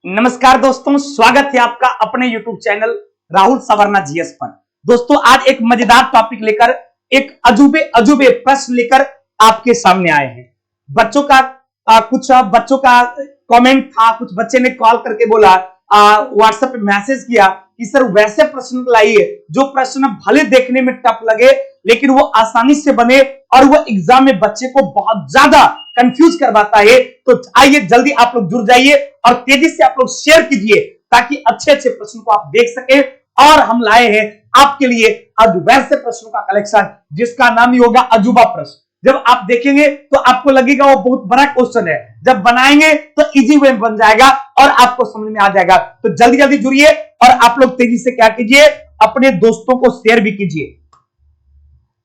नमस्कार दोस्तों, स्वागत है आपका अपने YouTube channel Rahul Savarna GS पर। दोस्तों, आज एक मजेदार टॉपिक लेकर, एक अजूबे अजूबे प्रश्न लेकर आपके सामने आए हैं। बच्चों का कुछ बच्चों का कमेंट था, कुछ बच्चे ने कॉल करके बोला, व्हाट्सएप पे मैसेज किया कि सर वैसे प्रश्न लाइए जो प्रश्न भले देखने में टफ लगे लेकिन वो आसानी से बने और वो एग्जाम में बच्चे को बहुत ज्यादा कंफ्यूज करवाता है। तो आइए जल्दी आप लोग जुड़ जाइए और तेजी से आप लोग शेयर कीजिए ताकि अच्छे अच्छे प्रश्न को आप देख सके। और हम लाए हैं आपके लिए आज वैसे प्रश्नों का कलेक्शन जिसका नाम ही होगा अजूबा प्रश्न। जब आप देखेंगे तो आपको लगेगा वो बहुत बड़ा क्वेश्चन है, जब बनाएंगे तो इजी वे में बन जाएगा और आपको समझ में आ जाएगा। तो जल्दी जल्दी जुड़िए और आप लोग तेजी से क्या कीजिए, अपने दोस्तों को शेयर भी कीजिए।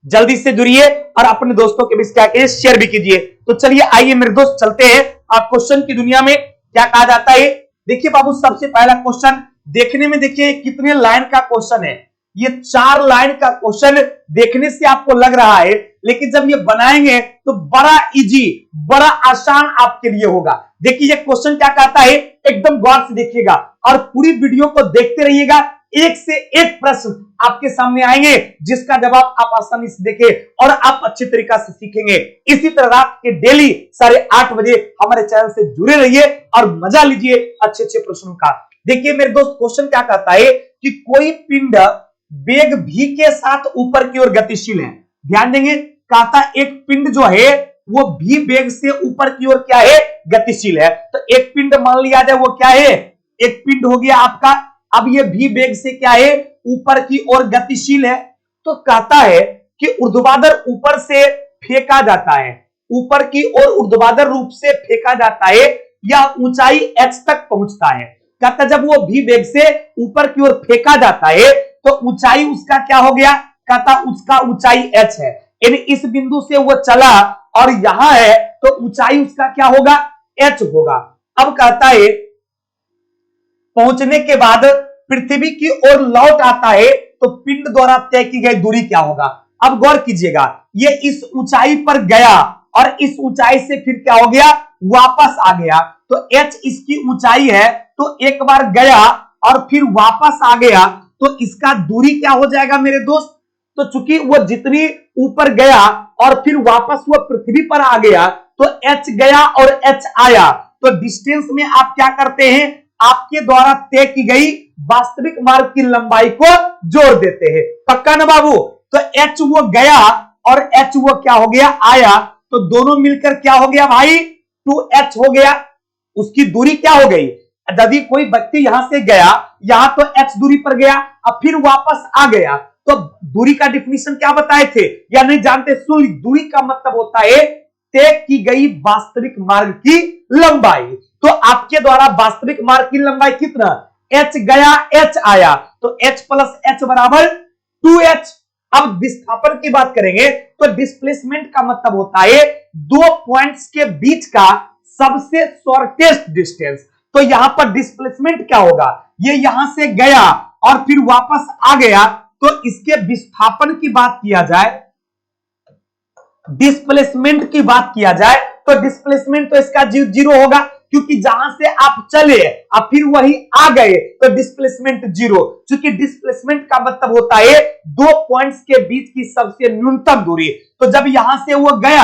जल्दी से जुड़िए और अपने दोस्तों के बीच क्या कीजिए, शेयर भी कीजिए। तो चलिए आइए मेरे दोस्त, चलते हैं। आप क्वेश्चन की दुनिया में क्या कहा जाता है। देखिए बाबू, सबसे पहला क्वेश्चन देखने में देखिए कितने लाइन का क्वेश्चन है। ये 4 लाइन का क्वेश्चन देखने से आपको लग रहा है, लेकिन जब ये बनाएंगे तो बड़ा इजी, बड़ा आसान आपके लिए होगा। देखिए ये क्वेश्चन क्या कहता है, एकदम गौर से देखिएगा और पूरी वीडियो को देखते रहिएगा। एक से एक प्रश्न आपके सामने आएंगे जिसका जवाब आप आसानी से देखें और आप अच्छी तरीका से सीखेंगे। इसी तरह रात के डेली 8:30 बजे हमारे चैनल से जुड़े रहिए और मजा लीजिए अच्छे अच्छे प्रश्नों का। देखिए मेरे दोस्त, क्वेश्चन क्या कहता है कि कोई पिंड वेग v के साथ ऊपर की ओर गतिशील है। ध्यान देंगे, कहता एक पिंड जो है वो v वेग से ऊपर की ओर क्या है, गतिशील है। तो एक पिंड मान लिया जाए वो क्या है, एक पिंड हो गया आपका। अब ये v वेग से क्या है, ऊपर की ओर गतिशील है। तो कहता है कि ऊर्ध्वाधर ऊपर से फेंका जाता है, ऊपर की ओर ऊर्ध्वाधर रूप से फेंका जाता है या ऊंचाई h तक पहुंचता है। कहता जब वो v वेग से ऊपर की ओर फेंका जाता है तो ऊंचाई उसका क्या हो गया, कहता उसका ऊंचाई h है। यानी इस बिंदु से वो चला और यहां है तो ऊंचाई उसका क्या होगा, h होगा। अब कहता है पहुंचने के बाद पृथ्वी की ओर लौट आता है तो पिंड द्वारा तय की गई दूरी क्या होगा। अब गौर कीजिएगा, ये इस ऊंचाई पर गया और इस ऊंचाई से फिर क्या हो गया, वापस आ गया। तो h इसकी ऊंचाई है, तो एक बार गया और फिर वापस आ गया तो इसका दूरी क्या हो जाएगा मेरे दोस्त। तो चूंकि वो जितनी ऊपर गया और फिर वापस वो पृथ्वी पर आ गया तो h गया और h आया। तो डिस्टेंस में आप क्या करते हैं, आपके द्वारा तय की गई वास्तविक मार्ग की लंबाई को जोड़ देते हैं। पक्का ना बाबू। तो h वो गया और h वो क्या हो गया, आया। तो दोनों मिलकर क्या हो गया भाई, 2h हो गया। उसकी दूरी क्या हो गई, यदि कोई व्यक्ति यहां से गया, यहां तो h दूरी पर गया, अब फिर वापस आ गया, तो दूरी का डिफिनीशन क्या बताए थे या नहीं जानते, सुन। दूरी का मतलब होता है तय की गई वास्तविक मार्ग की लंबाई। तो आपके द्वारा वास्तविक मार्ग की लंबाई कितना, h गया h आया, तो h प्लस h बराबर 2h। अब विस्थापन की बात करेंगे तो डिस्प्लेसमेंट का मतलब होता है 2 पॉइंट्स के बीच का सबसे शॉर्टेस्ट डिस्टेंस। तो यहां पर डिस्प्लेसमेंट क्या होगा, ये यहां से गया और फिर वापस आ गया, तो इसके विस्थापन की बात किया जाए, डिस्प्लेसमेंट की बात किया जाए तो डिस्प्लेसमेंट तो इसका 0 होगा, क्योंकि जहां से आप चले और फिर वही आ गए तो डिस्प्लेसमेंट 0। क्योंकि डिस्प्लेसमेंट का मतलब होता है 2 पॉइंट्स के बीच की सबसे न्यूनतम दूरी। तो जब यहां से वो गया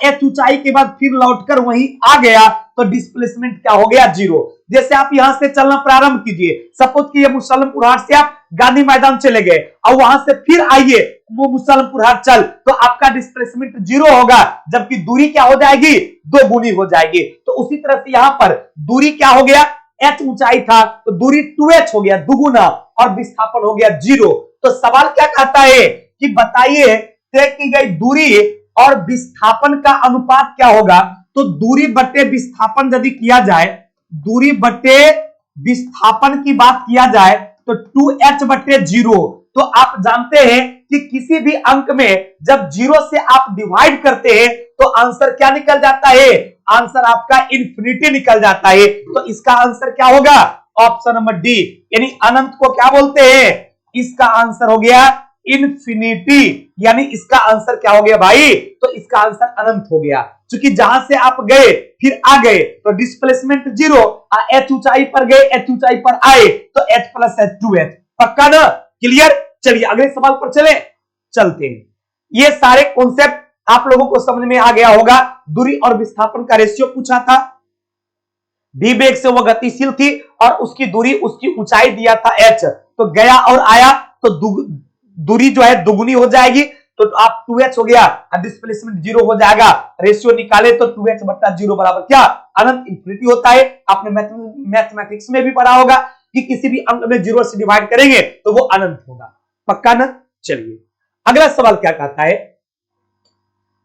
h ऊंचाई के बाद फिर लौटकर वहीं आ गया तो डिस्प्लेसमेंट क्या हो गया, 0। जैसे आप यहां से चलना प्रारंभ कीजिए, सपोज कि मुसलमपुर हाट से आप गांधी मैदान चले गए और वहां से फिर आइए वो मुसलमपुर हाट चल, तो आपका डिस्प्लेसमेंट 0 होगा, जबकि दूरी क्या हो जाएगी, 2 गुनी हो जाएगी। तो उसी तरह से यहां पर दूरी क्या हो गया, h ऊंचाई था तो दूरी 2h हो गया, दुगुना, और विस्थापन हो गया 0। तो सवाल क्या कहता है कि बताइए तय की गई दूरी और विस्थापन का अनुपात क्या होगा। तो दूरी बटे विस्थापन यदि किया जाए, दूरी बटे विस्थापन की बात किया जाए तो 2h बटे 0। तो आप जानते हैं कि किसी भी अंक में जब 0 से आप डिवाइड करते हैं तो आंसर क्या निकल जाता है, आंसर आपका इंफिनिटी निकल जाता है। तो इसका आंसर क्या होगा, ऑप्शन नंबर डी, यानी अनंत को क्या बोलते हैं, इसका आंसर हो गया इन्फिनिटी, यानी इसका आंसर क्या हो गया भाई? तो इसका आंसर अनंत हो गया, क्योंकि जहां से आप गए फिर आ गए तो डिस्प्लेसमेंट 0, h ऊंचाई पर गए, h ऊंचाई पर आए तो h प्लस h 2h। पक्का ना? क्लियर? चलिए अगले सवाल पर चलते हैं। ये सारे कॉन्सेप्ट आप लोगों को समझ में आ गया होगा। दूरी और विस्थापन का रेशियो पूछा था, v वेग से वो गतिशील थी और उसकी दूरी, उसकी ऊंचाई दिया था h, तो गया और आया तो दूरी जो है दुगुनी हो जाएगी, तो आप 2h हो गया, डिस्प्लेसमेंट 0 हो जाएगा, रेशियो निकाले तो 2h बट्टा 0 बराबर क्या? अनंत, इंफिनिटी होता है। आपने मैथमेटिक्स में भी पढ़ा होगा कि किसी भी अंक में 0 से डिवाइड करेंगे तो वो अनंत होगा। पक्का ना? चलिए अगला सवाल क्या कहता है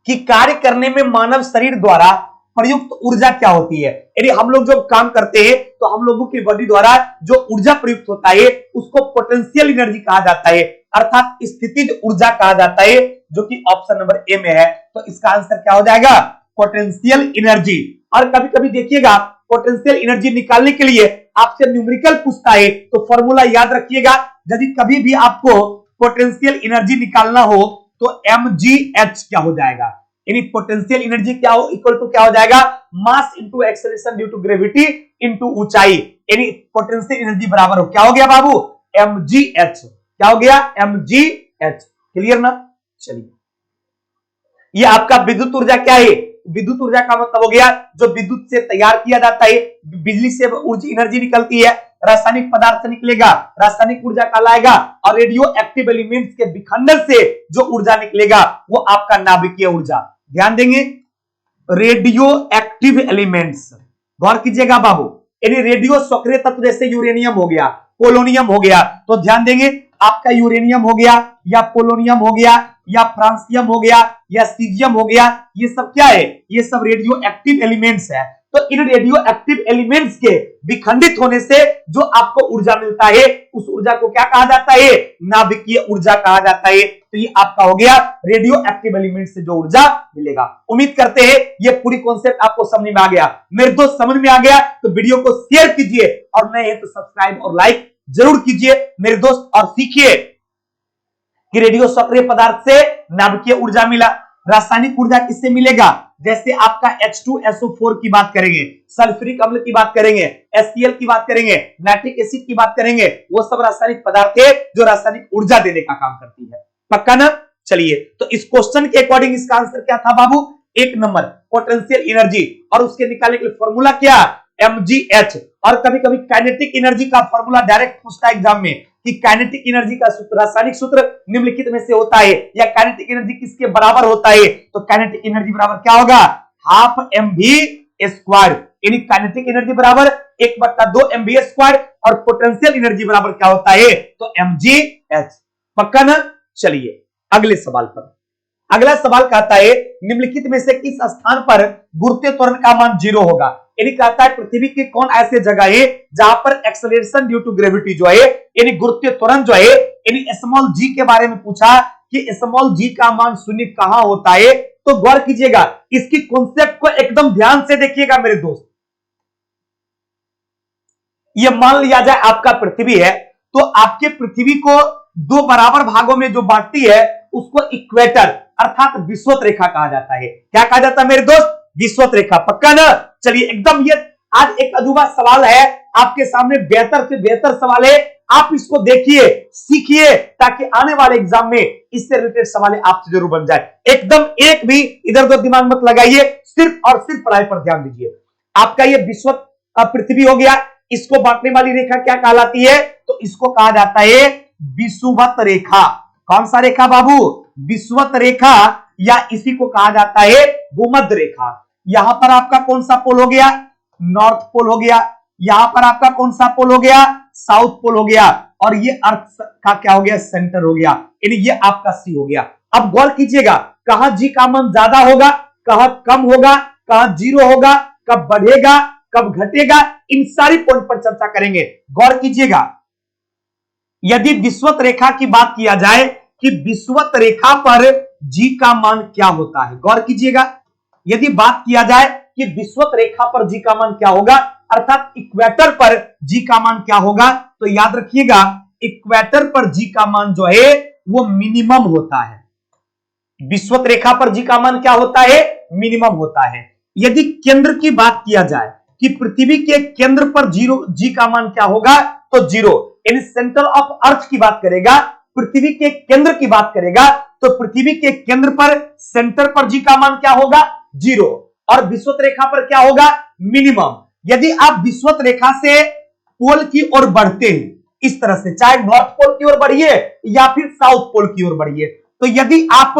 कि कार्य करने में मानव शरीर द्वारा प्रयुक्त ऊर्जा क्या होती है? यदि हम लोग जब काम करते हैं तो हम लोगों की बॉडी द्वारा जो ऊर्जा प्रयुक्त होता है उसको पोटेंशियल एनर्जी कहा जाता है, अर्थात स्थितिज ऊर्जा कहा जाता है, जो कि ऑप्शन नंबर ए में है। तो इसका आंसर क्या हो जाएगा? Potential energy. और कभी कभी देखिएगा पोटेंशियल एनर्जी निकालने के लिए आपसे न्यूमेरिकल पूछता है, तो फॉर्मूला याद रखिएगा। यदि कभी भी आपको पोटेंशियल एनर्जी निकालना हो तो mgh क्या हो जाएगा? यानी पोटेंशियल एनर्जी क्या हो, इक्वल टू क्या हो जाएगा? Mass into acceleration due to gravity into ऊंचाई, यानी पोटेंशियल एनर्जी बराबर हो क्या हो गया बाबू? mgh। क्या हो गया? mgh। क्लियर ना? चलिए ये आपका विद्युत ऊर्जा क्या है? विद्युत ऊर्जा का मतलब हो गया जो विद्युत से तैयार किया जाता है, बिजली से ऊर्जा एनर्जी निकलती है, रासायनिक पदार्थ से निकलेगा, रासायनिक ऊर्जा कहलाएगा, और रेडियो एक्टिव एलिमेंट्स के विखंडन से जो ऊर्जा निकलेगा वो आपका नाभिकीय ऊर्जा। ध्यान देंगे, रेडियो एक्टिव एलिमेंट्स, गौर कीजिएगा बाबू, यानी रेडियो सक्रिय तत्व जैसे यूरेनियम हो गया, पोलोनियम हो गया, तो ध्यान देंगे आपका यूरेनियम हो गया या पोलोनियम हो गया या फ्रांसियम हो गया या सीजियम हो गया, ये सब क्या है? ये सब रेडियो एक्टिव एलिमेंट्स है। तो इन रेडियो एक्टिव एलिमेंट्स के विखंडित होने से जो आपको ऊर्जा मिलता है उस ऊर्जा को क्या कहा जाता है? नाभिकीय ऊर्जा कहा जाता है। तो ये आपका हो गया रेडियो एक्टिव एलिमेंट से जो ऊर्जा मिलेगा। उम्मीद करते हैं ये पूरी कॉन्सेप्ट आपको समझ में आ गया। मेरे दोस्त समझ में आ गया तो वीडियो को शेयर कीजिए और नए हैं तो सब्सक्राइब और लाइक जरूर कीजिए मेरे दोस्त, और सीखिए कि रेडियो सक्रिय पदार्थ से नाभिकीय ऊर्जा मिला। रासायनिक ऊर्जा किससे मिलेगा? जैसे आपका H2SO4 की बात करेंगे, सल्फ्यूरिक अम्ल की बात करेंगे, HCl की बात करेंगे, नाइट्रिक एसिड की बात करेंगे, वो सब रासायनिक पदार्थ है जो रासायनिक ऊर्जा देने का काम करती है। पक्का ना? चलिए तो इस क्वेश्चन के अकॉर्डिंग इसका आंसर क्या था बाबू? 1 नंबर पोटेंशियल एनर्जी, और उसके निकालने के लिए फॉर्मूला क्या? mgh। और कभी कभी काइनेटिक एनर्जी का फॉर्मूला डायरेक्ट पूछता है एग्जाम में कि काइनेटिक एनर्जी का सूत्र, रासायनिक सूत्र निम्नलिखित में से होता है, या काइनेटिक एनर्जी किसके बराबर होता है? तो काइनेटिक एनर्जी बराबर क्या होगा? हाफ mv², यानी काइनेटिक एनर्जी बराबर 1/2 mv², और पोटेंशियल एनर्जी बराबर क्या होता है? तो mgh। पक्का ना? चलिए अगले सवाल पर। अगला सवाल कहता है निम्नलिखित में से किस स्थान पर गुरुत्वीय त्वरण का मान 0 होगा? यानी कहता है पृथ्वी की कौन ऐसे जगह है जहां पर एक्सेलरेशन ड्यू टू ग्रेविटी जो है, यानी गुरुत्वीय त्वरण जो है, यानी स्मॉल g के बारे में पूछा कि स्मॉल g का मान 0 कहां होता है। तो गौर कीजिएगा, इसकी कॉन्सेप्ट को एकदम ध्यान से देखिएगा मेरे दोस्त। ये मान लिया जाए आपका पृथ्वी है, तो आपके पृथ्वी को 2 बराबर भागों में जो बांटती है उसको इक्वेटर अर्थात विषुवत रेखा कहा जाता है। क्या कहा जाता है मेरे दोस्त? विषुवत रेखा। पक्का ना? चलिए एकदम, ये आज एक अजूबा सवाल है आपके सामने, बेहतर से बेहतर सवाल है, आप इसको देखिए, सीखिए, ताकि आने वाले एग्जाम में इससे रिलेटेड सवाल आपसे जरूर बन जाए। एकदम एक भी इधर उधर दिमाग मत लगाइए, सिर्फ और सिर्फ पढ़ाई पर ध्यान दीजिए। आपका ये विषुवत पृथ्वी हो गया, इसको बांटने वाली रेखा क्या कहलाती है? तो इसको कहा जाता है विषुवत रेखा। कौन सा रेखा बाबू? विषुवत रेखा, या इसी को कहा जाता है भूमध्य रेखा। यहां पर आपका कौन सा पोल हो गया? नॉर्थ पोल हो गया। यहां पर आपका कौन सा पोल हो गया? साउथ पोल हो गया। और ये अर्थ का क्या हो गया? सेंटर हो गया, यानी ये आपका सी हो गया। अब गौर कीजिएगा, कहां जी का मान ज्यादा होगा, कहां कम होगा, कहां 0 होगा, कब बढ़ेगा, कब घटेगा, इन सारी पॉइंट पर चर्चा करेंगे। गौर कीजिएगा, यदि विषुवत रेखा की बात किया जाए कि विषुवत रेखा पर जी का मान क्या होता है, गौर कीजिएगा, यदि बात किया जाए कि विषुवत रेखा पर जी का मान क्या होगा, अर्थात इक्वेटर पर जी का मान क्या होगा, तो याद रखिएगा इक्वेटर पर जी का मान जो है वो मिनिमम होता है। विषुवत रेखा पर जी का मान क्या होता है? मिनिमम होता है। यदि केंद्र की बात किया जाए कि पृथ्वी के केंद्र पर जी का मान क्या होगा, तो 0। यानी सेंटर ऑफ अर्थ की बात करेगा, पृथ्वी के केंद्र की बात करेगा, तो पृथ्वी के केंद्र पर सेंटर पर जी का मान क्या होगा? 0। और विषुवत रेखा पर क्या होगा? मिनिमम। यदि आप विषुवत रेखा से पोल की ओर बढ़ते हैं, इस तरह से, चाहे नॉर्थ पोल की ओर बढ़िए या फिर साउथ पोल की ओर बढ़िए, तो यदि आप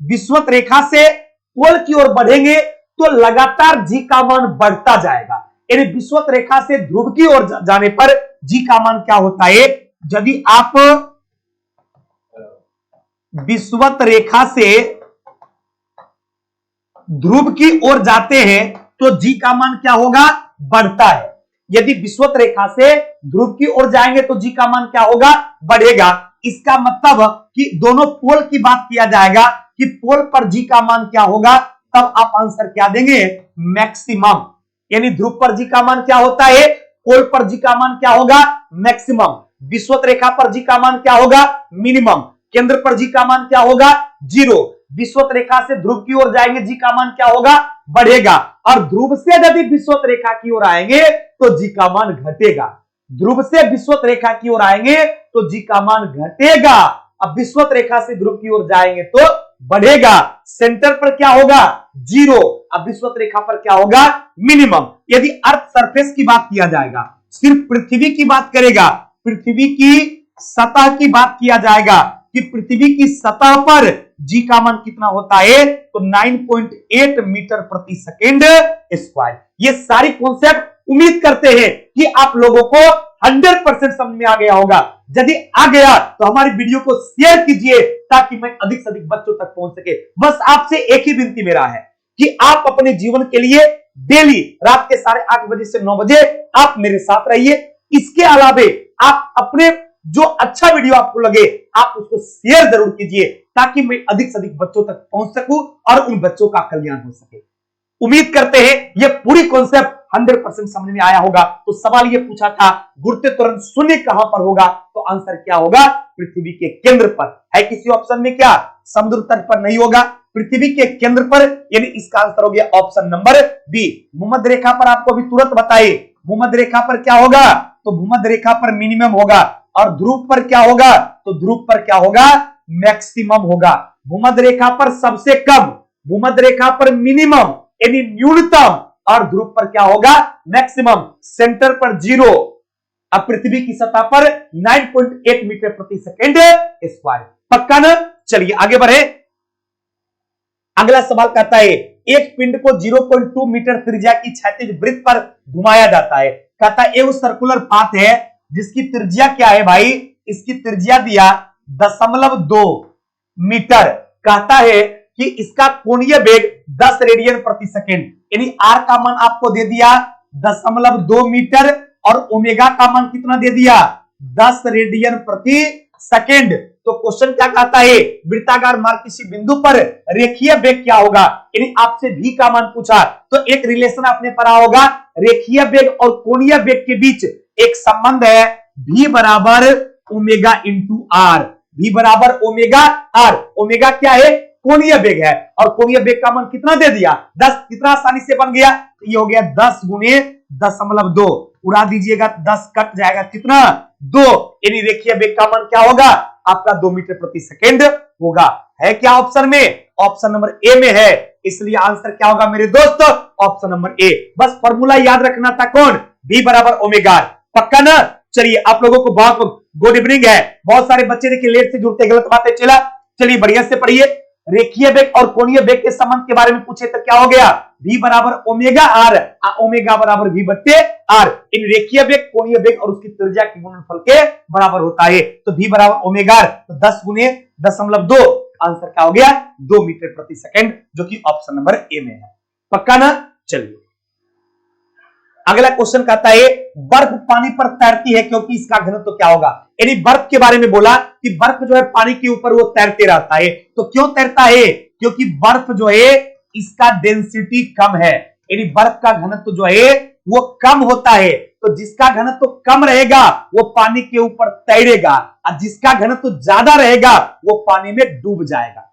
विषुवत रेखा से पोल की ओर बढ़ेंगे तो लगातार जी का मान बढ़ता जाएगा। यानी विषुवत रेखा से ध्रुव की ओर जाने पर जी का मान क्या होता है? यदि आप विषुवत रेखा से ध्रुव की ओर जाते हैं तो जी का मान क्या होगा? बढ़ता है। यदि विषुवत रेखा से ध्रुव की ओर जाएंगे तो जी का मान क्या होगा? बढ़ेगा। इसका मतलब कि दोनों पोल की बात किया जाएगा कि पोल पर जी का मान क्या होगा, तब आप आंसर क्या देंगे? मैक्सिमम। यानी ध्रुव पर जी का मान क्या होता है? पोल पर जी का मान क्या होगा? मैक्सिमम। विषुवत रेखा पर जी का मान क्या होगा? मिनिमम। केंद्र पर जी का मान क्या होगा? 0। विषुवत रेखा से ध्रुव की ओर जाएंगे, जी का मान क्या होगा? बढ़ेगा। और ध्रुव से यदि विषुवत रेखा की ओर आएंगे तो जी का मान घटेगा। ध्रुव से विषुवत रेखा की ओर आएंगे तो जी का मान घटेगा। अब विषुवत रेखा से ध्रुव की ओर जाएंगे तो बढ़ेगा। सेंटर पर क्या होगा? 0। अब विषुवत रेखा पर क्या होगा? मिनिमम। यदि अर्थ सरफेस की बात किया जाएगा, सिर्फ पृथ्वी की बात करेगा, पृथ्वी की सतह की बात किया जाएगा कि पृथ्वी की सतह पर जी का मान कितना होता है, तो 9.8 मीटर प्रति सेकेंड स्क्वायर। ये सारी कॉन्सेप्ट उम्मीद करते हैं कि आप लोगों को 100% समझ में आ गया होगा। यदि आ गया तो हमारी वीडियो को शेयर कीजिए ताकि मैं अधिक से अधिक बच्चों तक पहुंच सके। बस आपसे एक ही विनती मेरा है कि आप अपने जीवन के लिए डेली रात के 8:30 बजे से 9 बजे आप मेरे साथ रहिए। इसके अलावे आप अपने जो अच्छा वीडियो आपको लगे आप उसको शेयर जरूर कीजिए ताकि मैं अधिक से अधिक बच्चों तक पहुंच सकूं और उन बच्चों का कल्याण हो सके। उम्मीद करते हैं यह पूरी कॉन्सेप्ट 100% समझ में आया होगा। तो सवाल यह पूछा था गुरुत्व त्वरण शून्य कहां पर होगा, तो आंसर क्या होगा? पृथ्वी के केंद्र पर। है किसी ऑप्शन में क्या? समुद्र तट पर नहीं होगा, पृथ्वी के केंद्र पर। यानी इसका आंसर हो गया ऑप्शन नंबर बी। भूमध्य रेखा पर आपको अभी तुरंत बताइए, भूमध्य रेखा पर क्या होगा? तो भूमध्य रेखा पर मिनिमम होगा। और ध्रुव पर क्या होगा? तो ध्रुव पर क्या होगा? मैक्सिमम होगा। भूमध्य रेखा पर सबसे कम, भूमध्य रेखा पर मिनिमम यानी न्यूनतम, और ध्रुव पर क्या होगा? मैक्सिमम। सेंटर पर 0। अब पृथ्वी की सतह पर 9.8 मीटर प्रति सेकेंड स्क्वायर। पक्का ना? चलिए आगे बढ़े। अगला सवाल कहता है एक पिंड को 0.2 मीटर त्रिज्या की क्षैतिज वृत्त पर घुमाया जाता है। कहता है एक सर्कुलर पाथ है जिसकी त्रिज्या क्या है भाई? इसकी त्रिज्या दिया 0.2 मीटर। कहता है कि इसका कोणीय वेग 10 रेडियन प्रति सेकेंड। यानी आर का मान आपको दे दिया 0.2 मीटर और ओमेगा का मान कितना दे दिया? 10 रेडियन प्रति सेकेंड। तो क्वेश्चन क्या कहता है? वृत्ताकार मार्ग किसी बिंदु पर रेखीय वेग क्या होगा? यानी आपसे भी का मान पूछा तो एक रिलेशन आपने पढ़ा होगा, रेखीय वेग और कोणीय वेग के बीच एक संबंध है, v बराबर ओमेगा इंटू आर। v बराबर ओमेगा आर। ओमेगा क्या है? कोणीय वेग है, और कोणीय वेग का मान कितना दे दिया? 10। कितना आसानी से बन गया? ये हो गया 10 गुणे 0.2। उड़ा दीजिएगा, 10 कट जाएगा, कितना? 2। यानी रेखीय वेग का मान क्या होगा? आपका 2 मीटर प्रति सेकेंड होगा। है क्या ऑप्शन में? ऑप्शन नंबर ए में है, इसलिए आंसर क्या होगा मेरे दोस्त? Option number A. बस फॉर्मूला याद रखना था, कौन? v बराबर ओमेगा। पक्का ना? चलिए आप लोगों को बहुत गुड इवनिंग है। बहुत सारे बच्चे देखिए लेट से जुड़ते, गलत बातें चला। चलिए बढ़िया से पढ़िए। रेखीय वेग और कोणीय वेग के संबंध के बारे में पूछे तो क्या हो गया? v बराबर ओमेगा आर, ओमेगा बराबर v बट्टे आर। इन रेखीय वेग, कोणीय वेग और उसकी त्रिज्या के गुणनफल के बराबर होता है। तो v बराबर ओमेगा आर, तो 10 गुणे 0.2। आंसर क्या हो गया? 2 मीटर प्रति सेकेंड, जो कि ऑप्शन नंबर ए में है। पक्का ना? चलिए अगला क्वेश्चन कहता है बर्फ पानी पर तैरती है क्योंकि इसका घनत्व तो क्या होगा? यानी बर्फ के बारे में बोला कि बर्फ जो है पानी के ऊपर वो तैरते रहता है। तो क्यों तैरता है? क्योंकि बर्फ जो है इसका डेंसिटी कम है, यानी बर्फ का घनत्व जो है वो कम होता है। तो जिसका घनत्व कम रहेगा वो पानी के ऊपर तैरेगा और जिसका घनत्व ज्यादा रहेगा वो पानी में डूब जाएगा।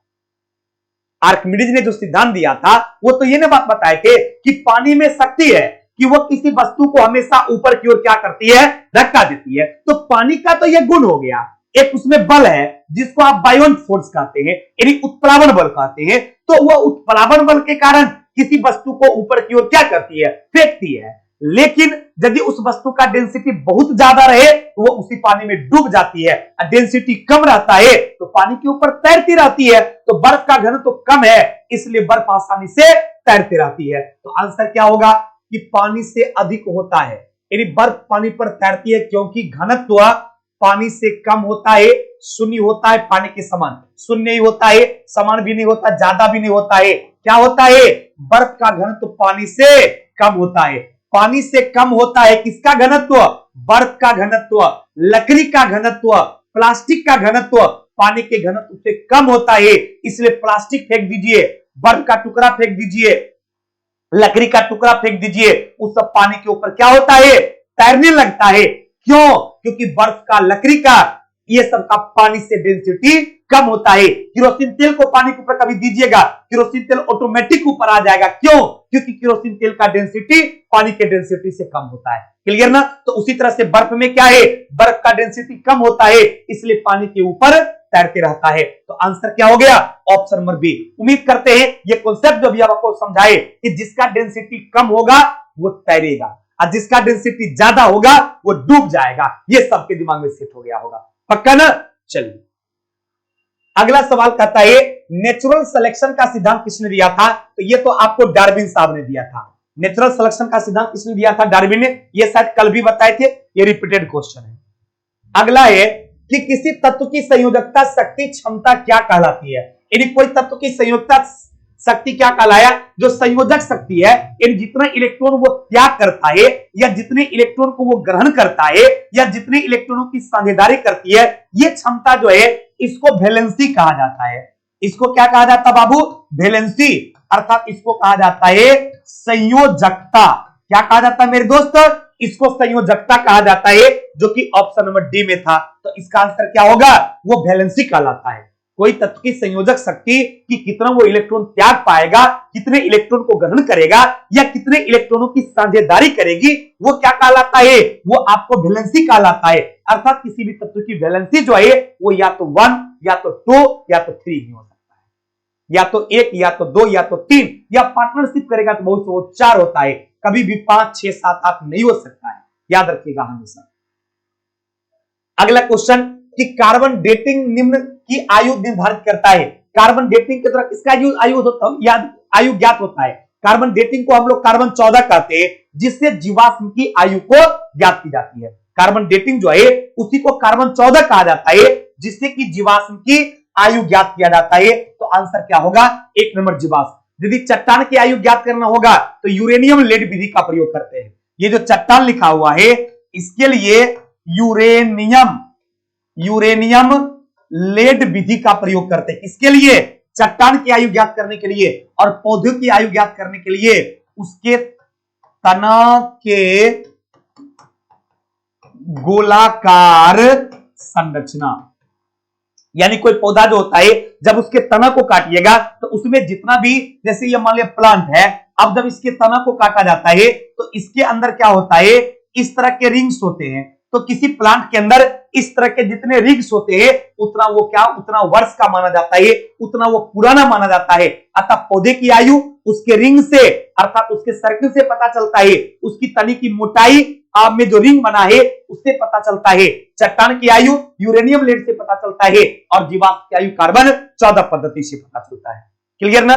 आर्किमिडीज ने जो सिद्धांत दिया था वो तो ये ना बात बताए थे कि पानी में शक्ति है कि वो किसी वस्तु को हमेशा ऊपर की ओर क्या करती है, धक्का देती है। तो पानी का तो ये गुण हो गया। एक उसमें बल है जिसको आप बायोन फोर्स कहते हैं, यानी उत्प्लावन बल कहते हैं। तो वो उत्प्लावन बल के कारण किसी वस्तु को ऊपर की ओर क्या करती है, फेंकती है। लेकिन यदि उस वस्तु का डेंसिटी बहुत ज्यादा रहे तो वो उसी पानी में डूब जाती है, और डेंसिटी कम रहता है तो पानी के ऊपर तैरती रहती है। तो बर्फ का घनत्व तो कम है इसलिए बर्फ आसानी से तैरती रहती है। तो आंसर क्या होगा कि पानी से अधिक होता है, यानी बर्फ पानी पर तैरती है क्योंकि घनत्व पानी से कम होता है, शून्य होता है, पानी के समान शून्य ही होता है, समान भी नहीं होता, ज्यादा भी नहीं होता है। क्या होता है, बर्फ का घनत्व पानी से कम होता है। पानी से कम होता है किसका घनत्व, बर्फ का घनत्व। लकड़ी का घनत्व, प्लास्टिक का घनत्व पानी के घनत्व से कम होता है, इसलिए प्लास्टिक फेंक दीजिए, बर्फ का टुकड़ा फेंक दीजिए, लकड़ी का टुकड़ा फेंक दीजिए, उस सब पानी के ऊपर क्या होता है, तैरने लगता है। क्यों, क्योंकि बर्फ का, लकड़ी का, ये सब का पानी से डेंसिटी कम होता है। केरोसिन तेल को पानी के ऊपर कभी दीजिएगा, केरोसिन तेल ऑटोमेटिक ऊपर आ जाएगा। क्यों, क्योंकि केरोसिन तेल का डेंसिटी पानी के डेंसिटी से कम होता है। क्लियर ना। तो उसी तरह से बर्फ में क्या है, बर्फ का डेंसिटी कम होता है इसलिए पानी के ऊपर तैरते रहता है। तो आंसर क्या हो गया, ऑप्शन नंबर बी। उम्मीद करते हैं ये कॉन्सेप्ट जो भी आपको समझाए कि जिसका डेंसिटी कम होगा वो तैरेगा और जिसका डेंसिटी ज्यादा होगा वो डूब जाएगा, ये सबके दिमाग में सेट हो गया होगा। पक्का ना। चलिए अगला सवाल कहता है नेचुरल सिलेक्शन का सिद्धांत किसने दिया था। तो ये तो आपको डार्विन साहब ने दिया था। नेचुरल सिलेक्शन का सिद्धांत किसने दिया था, डार्विन ने। ये शायद कल भी बताए थे, ये रिपीटेड क्वेश्चन है। अगला है कि किसी तत्व की संयोजकता शक्ति क्षमता क्या कहलाती है। यानी कोई तत्व की संयोजकता शक्ति क्या कहलाया, जो संयोजक शक्ति है, यानी जितना इलेक्ट्रॉन वो त्याग करता है या जितने इलेक्ट्रॉन को वो ग्रहण करता है या जितने इलेक्ट्रॉनों की साझेदारी करती है, ये क्षमता जो है इसको वैलेंसी कहा जाता है। इसको क्या कहा जाता है बाबू, वैलेंसी, अर्थात इसको कहा जाता है संयोजकता। क्या कहा जाता है मेरे दोस्त, इसको संयोजकता कहा जाता है, जो कि ऑप्शन नंबर डी में था। तो इसका आंसर क्या होगा, वो वैलेंसी कहलाता है। कोई तत्व की संयोजक शक्ति कि कितना वो इलेक्ट्रॉन त्याग पाएगा, कितने इलेक्ट्रॉन को ग्रहण करेगा या कितने इलेक्ट्रॉनों की साझेदारी करेगी, वो क्या कहलाता है, वो आपको वैलेंसी कहलाता है। अर्थात किसी भी तत्व की वैलेंसी जो है वो या तो 1 या तो 2 या तो 3 ही हो सकता है, या तो 1 या तो 2 या तो 3, या पार्टनरशिप करेगा तो बहुत वो 4 होता है, कभी भी 5 6 7 8 नहीं हो सकता है, याद रखिएगा हमेशा। अगला क्वेश्चन कि कार्बन डेटिंग निम्न की आयु निर्धारित करता है। कार्बन डेटिंग के द्वारा किसका आयु ज्ञात होता है। कार्बन डेटिंग को हम लोग कार्बन 14 कहते हैं, जिससे जीवाश्म की आयु को ज्ञात की जाती है। कार्बन डेटिंग जो है उसी को कार्बन 14 कहा जाता है, जिससे कि जीवाश्म की आयु ज्ञात किया जाता है। तो आंसर क्या होगा, 1 नंबर जीवाश्म। यदि चट्टान की आयु ज्ञात करना होगा तो यूरेनियम लेड विधि का प्रयोग करते हैं। ये जो चट्टान लिखा हुआ है इसके लिए यूरेनियम लेड विधि का प्रयोग करते हैं। इसके लिए चट्टान की आयु ज्ञात करने के लिए और पौधों की आयु ज्ञात करने के लिए उसके तना के गोलाकार संरचना, यानी कोई पौधा जो होता है जब उसके तना को काटिएगा तो उसमें जितना भी, जैसे ये मान लिया प्लांट है, अब जब इसके तना को काटा जाता है तो इसके अंदर क्या होता है, इस तरह के रिंग्स होते हैं। तो किसी प्लांट के अंदर इस तरह के जितने रिंग्स होते हैं उतना वो क्या, उतना वर्ष का माना जाता है, उतना वो पुराना माना जाता है। अतः पौधे की आयु उसके रिंग से, अर्थात उसके सर्किल से पता चलता है, उसकी तनी की मोटाई में जो रिंग बना है उससे पता चलता है। चट्टान की आयु यूरेनियम लेड से पता चलता है और जीवाश्म की आयु कार्बन 14 पद्धति से पता चलता है। क्लियर ना।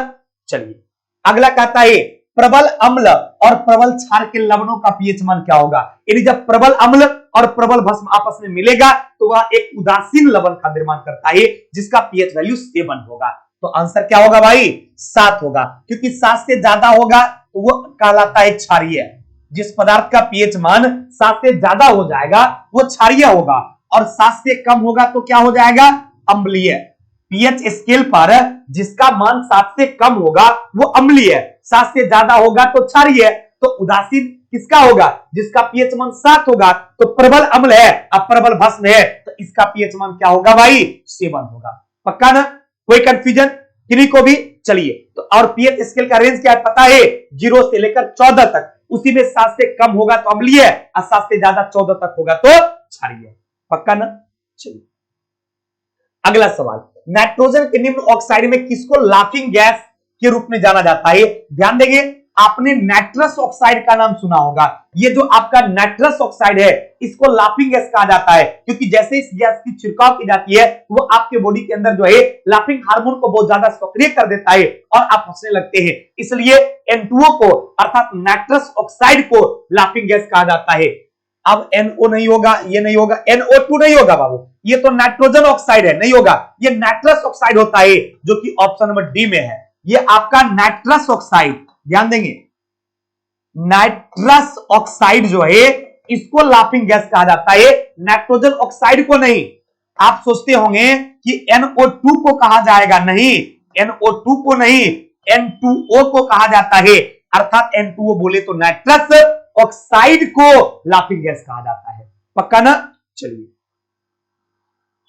चलिए अगला कहता है प्रबल अम्ल और प्रबल क्षार के लवणों का पीएच मान क्या होगा। यानी जब प्रबल अम्ल और प्रबल भस्म आपस में मिलेगा तो वह एक उदासीन लवण का निर्माण करता है, जिसका पीएच वैल्यू 7 होगा। तो आंसर क्या होगा भाई, 7 होगा, क्योंकि 7 से ज्यादा होगा तो वो कहलाता है क्षारीय। जिस पदार्थ का पीएच मान 7 से ज्यादा हो जाएगा वो क्षारीय होगा, और 7 से कम होगा तो क्या हो जाएगा, अम्लीय। पीएच स्केल पर जिसका मान 7 से कम होगा वो अम्लीय, 7 से ज्यादा होगा तो क्षारीय। तो उदासीन किसका होगा? जिसका पीएच मान 7 होगा। तो प्रबल अम्ल है, अब प्रबल भस्म है, तो इसका पीएच मान क्या होगा भाई? 7 होगा। पक्का ना? कोई कंफ्यूजन किन्हीं को भी? चलिए, तो और पीएच स्केल का रेंज क्या है पता है? 0 से लेकर 14 तक। उसी में 7 से कम होगा तो अम्लीय है, और 7 से ज्यादा 14 तक होगा तो क्षारीय। पक्का ना? चलिए अगला सवाल, नाइट्रोजन के निम्न ऑक्साइड में किसको लाफिंग गैस के रूप में जाना जाता है? ध्यान देंगे, आपने नाइट्रस ऑक्साइड का नाम सुना होगा। ये जो आपका नाइट्रस ऑक्साइड है, इसको लाफिंग गैस कहा जाता है, क्योंकि जैसे इस गैस की छिड़काव की जाती है वो आपके बॉडी के अंदर जो है लाफिंग हार्मोन को बहुत ज्यादा सक्रिय कर देता है और आप हंसने लगते हैं। इसलिए N2O को अर्थात नाइट्रस ऑक्साइड को लाफिंग गैस कहा जाता है। अब NO नहीं होगा, ये नहीं होगा, NO2 नहीं होगा बाबू, ये तो नाइट्रोजन ऑक्साइड है, नहीं होगा। ये नाइट्रस ऑक्साइड होता है जो कि ऑप्शन नंबर डी में है। ये आपका नाइट्रस ऑक्साइड, ध्यान देंगे, नाइट्रस ऑक्साइड जो है इसको लाफिंग गैस कहा जाता है, नाइट्रोजन ऑक्साइड को नहीं। आप सोचते होंगे कि NO2 को कहा जाएगा, नहीं, NO2 को नहीं, N2O को कहा जाता है। अर्थात N2O बोले तो नाइट्रस ऑक्साइड को लाफिंग गैस कहा जाता है। पक्का ना? चलिए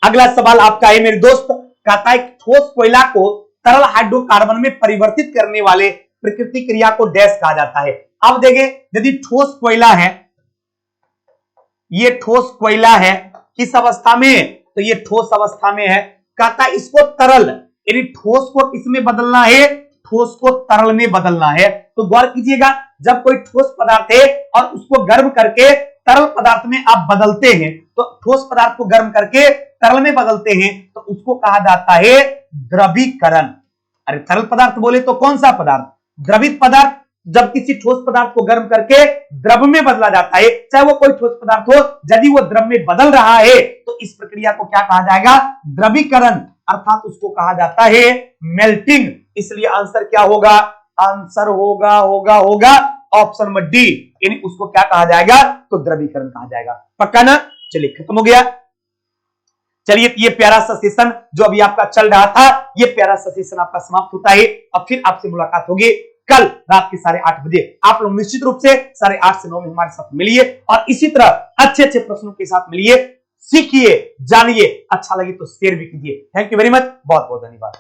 अगला सवाल आपका है मेरे दोस्त, कहता है ठोस कोयला को तरल हाइड्रोकार्बन में परिवर्तित करने वाले प्रकृति क्रिया को डैश कहा जाता है। अब देखें, यदि ठोस कोयला है, ये ठोस कोयला है, किस अवस्था में? तो ये ठोस अवस्था में है। कहता है इसको तरल, यानी ठोस को किसमें बदलना है? ठोस को तरल में बदलना है। तो गौर कीजिएगा, जब कोई ठोस पदार्थ है और उसको गर्म करके तरल पदार्थ में आप बदलते हैं, तो ठोस पदार्थ को गर्म करके तरल में बदलते हैं, तो उसको कहा जाता है द्रवीकरण। अरे तरल पदार्थ बोले तो कौन सा पदार्थ? द्रवित पदार्थ। जब किसी ठोस पदार्थ को गर्म करके द्रव में बदला जाता है, चाहे वो कोई ठोस पदार्थ हो, यदि वो द्रव में बदल रहा है तो इस प्रक्रिया को क्या कहा जाएगा? द्रवीकरण, अर्थात उसको कहा जाता है मेल्टिंग। इसलिए आंसर क्या होगा? आंसर होगा ऑप्शन नंबर डी, यानी उसको क्या कहा जाएगा? तो द्रवीकरण कहा जाएगा। पक्का ना? चलिए खत्म हो गया। चलिए ये प्यारा सा सेशन जो अभी आपका चल रहा था, ये प्यारा सा सेशन आपका समाप्त होता है। अब फिर आपसे मुलाकात होगी कल रात के 8:30 बजे। आप लोग निश्चित रूप से 8:30 से 9 में हमारे साथ मिलिए और इसी तरह अच्छे अच्छे प्रश्नों के साथ मिलिए, सीखिए, जानिए। अच्छा लगे तो शेयर भी कीजिए। थैंक यू वेरी मच, बहुत बहुत धन्यवाद।